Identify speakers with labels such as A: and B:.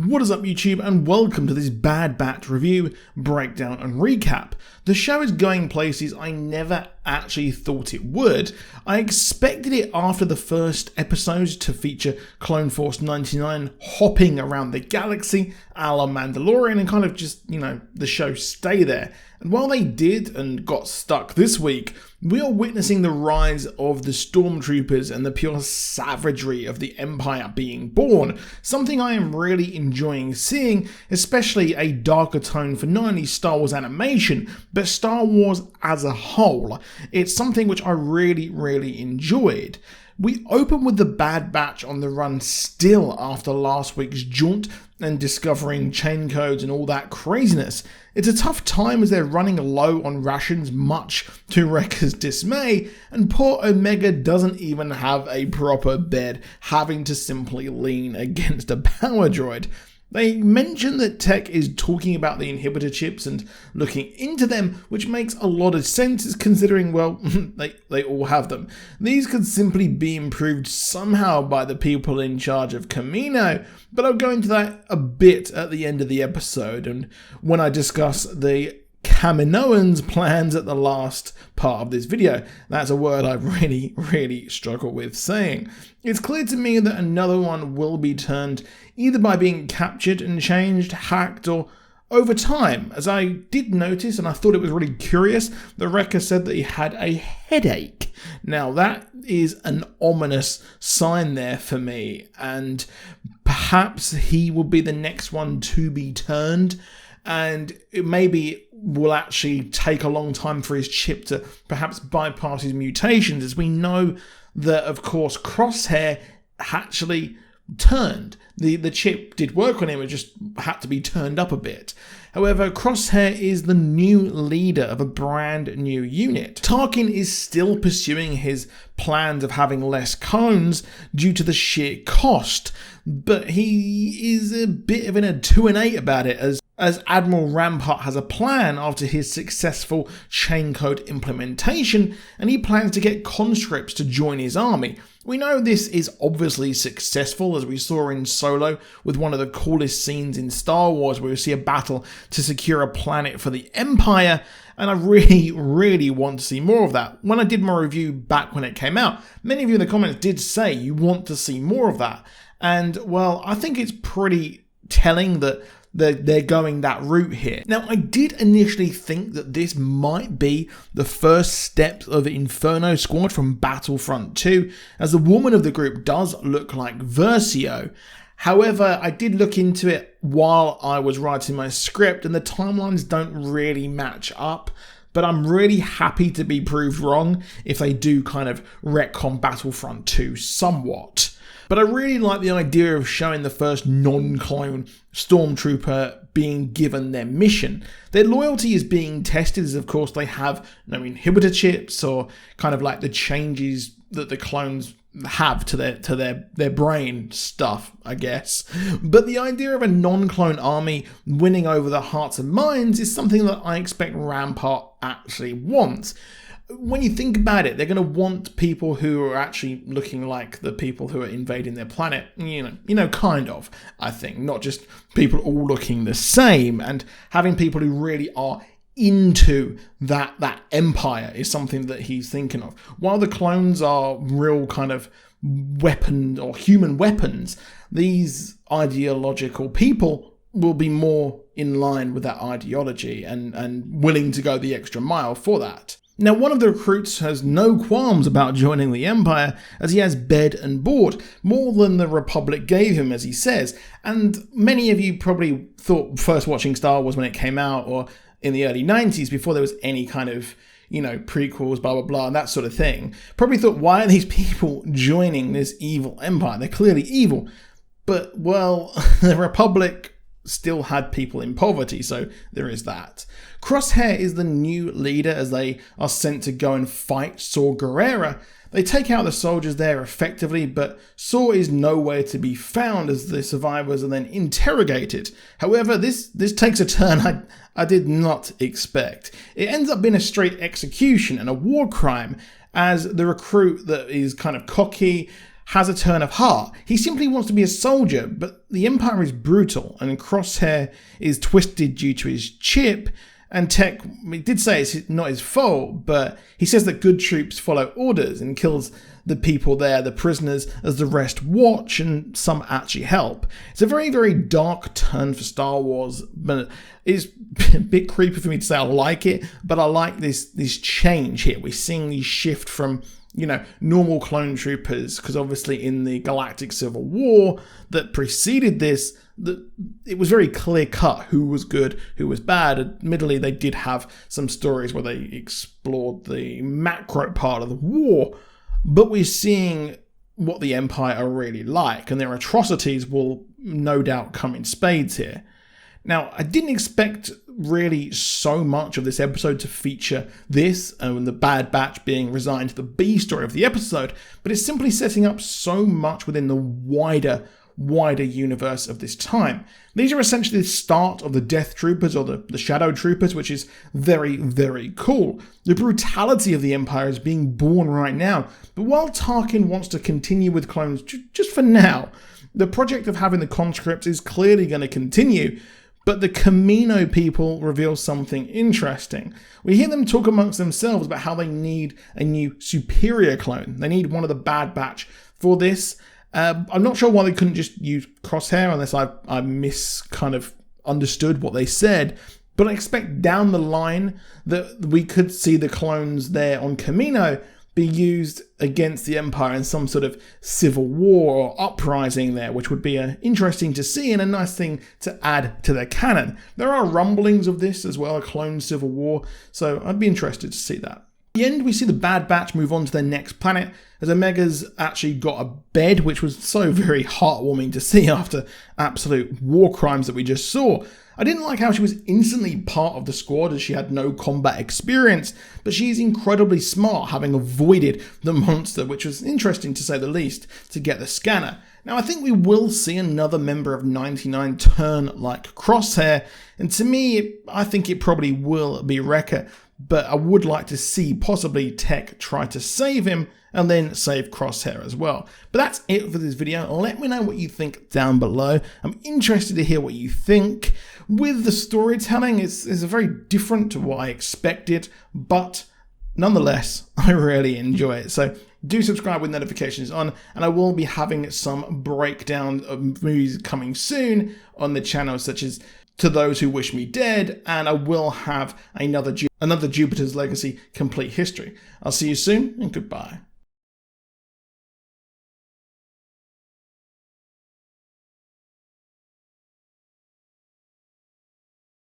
A: What is up YouTube, and welcome to this Bad Batch review, breakdown and recap. The show is going places I never actually thought it would. I expected it after the first episode to feature Clone Force 99 hopping around the galaxy a la Mandalorian and kind of just, the show stay there. And while they did and got stuck this week, we are witnessing the rise of the stormtroopers and the pure savagery of the Empire being born, something I am really enjoying seeing, especially a darker tone for not only Star Wars animation, but Star Wars as a whole. It's something which I really enjoyed. We open with the Bad Batch on the run still after last week's jaunt and discovering chain codes and all that craziness. It's a tough time as they're running low on rations, much to Wrecker's dismay, and poor Omega doesn't even have a proper bed, having to simply lean against a power droid. They mention that Tech is talking about the inhibitor chips and looking into them, which makes a lot of sense considering, well, they all have them. These could simply be improved somehow by the people in charge of Kamino, but I'll go into that a bit at the end of the episode and when I discuss the Kaminoans' plans at the last part of this video. That's a word I really struggle with saying. It's clear to me that another one will be turned either by being captured and changed, hacked, or over time. As I did notice, and I thought it was really curious, the Wrecker said that he had a headache. Now that is an ominous sign there for me, and perhaps he will be the next one to be turned. And it maybe will actually take a long time for his chip to perhaps bypass his mutations, as we know that, of course, Crosshair actually turned. The chip did work on him, it just had to be turned up a bit. However, Crosshair is the new leader of a brand new unit. Tarkin is still pursuing his plans of having less clones due to the sheer cost, but he is a bit of a 2 and 8 about it, as Admiral Rampart has a plan after his successful chain code implementation, and he plans to get conscripts to join his army. We know this is obviously successful, as we saw in Solo with one of the coolest scenes in Star Wars where we see a battle to secure a planet for the Empire, and I really want to see more of that. When I did my review back when it came out, many of you in the comments did say you want to see more of that, and well, I think it's pretty telling that they're going that route here. Now, I did initially think that this might be the first steps of Inferno Squad from Battlefront 2, as the woman of the group does look like Versio. However, I did look into it while I was writing my script, and the timelines don't really match up. But I'm really happy to be proved wrong if they do kind of retcon Battlefront 2 somewhat. But I really like the idea of showing the first non-clone stormtrooper being given their mission. Their loyalty is being tested as, of course, they have no inhibitor chips or kind of like the changes that the clones have to their brain stuff, I guess. But the idea of a non-clone army winning over the hearts and minds is something that I expect Rampart actually wants. When you think about it, they're going to want people who are actually looking like the people who are invading their planet, kind of, I think, not just people all looking the same, and having people who really are into that empire is something that he's thinking of. While the clones are real kind of weapon or human weapons, these ideological people will be more in line with that ideology and willing to go the extra mile for that. Now, one of the recruits has no qualms about joining the Empire, as he has bed and board, more than the Republic gave him, as he says. And many of you probably thought, first watching Star Wars when it came out, or in the early 90s, before there was any kind of, prequels, blah, blah, blah, and that sort of thing, probably thought, why are these people joining this evil Empire? They're clearly evil. But, well, the Republic still had people in poverty, so there is that. Crosshair is the new leader as they are sent to go and fight Saw Gerrera. They take out the soldiers there effectively, but Saw is nowhere to be found as the survivors are then interrogated. However, this takes a turn I did not expect. It ends up being a straight execution and a war crime, as the recruit that is kind of cocky has a turn of heart. He simply wants to be a soldier, but the Empire is brutal, and Crosshair is twisted due to his chip. And Tech, he did say it's not his fault, but he says that good troops follow orders and kills the people there, the prisoners, as the rest watch, and some actually help. It's a very, very dark turn for Star Wars, but it's a bit creepy for me to say I like it, but I like this change here. We're seeing these shift from, normal clone troopers, because obviously in the Galactic Civil War that preceded this, it was very clear cut who was good, who was bad. Admittedly, they did have some stories where they explored the macro part of the war, but we're seeing what the Empire are really like, and their atrocities will no doubt come in spades here. Now, I didn't expect really so much of this episode to feature this and the Bad Batch being resigned to the B story of the episode, but it's simply setting up so much within the wider universe of this time. These are essentially the start of the Death Troopers, or the Shadow Troopers, which is very, very cool. The brutality of the Empire is being born right now, but while Tarkin wants to continue with clones just for now, the project of having the conscripts is clearly going to continue. But the Camino people reveal something interesting. We hear them talk amongst themselves about how they need a new superior clone. They need one of the Bad Batch for this. I'm not sure why they couldn't just use Crosshair, unless I understood what they said. But I expect down the line that we could see the clones there on Camino be used against the Empire in some sort of civil war or uprising there, which would be interesting to see and a nice thing to add to their canon. There are rumblings of this as well, a clone civil war, so I'd be interested to see that. At the end, we see the Bad Batch move on to their next planet, as Omega's actually got a bed, which was so very heartwarming to see after absolute war crimes that we just saw. I didn't like how she was instantly part of the squad, as she had no combat experience, but she's incredibly smart, having avoided the monster, which was interesting to say the least, to get the scanner. Now, I think we will see another member of 99 turn like Crosshair, and to me, I think it probably will be Wrecker, but I would like to see possibly Tech try to save him and then save Crosshair as well. But that's it for this video. Let me know what you think down below. I'm interested to hear what you think. With the storytelling, it's very different to what I expected, but nonetheless, I really enjoy it. So do subscribe with notifications on, and I will be having some breakdown of movies coming soon on the channel, such as To Those Who Wish Me Dead, and I will have another Jupiter's Legacy complete history. I'll see you soon, and goodbye.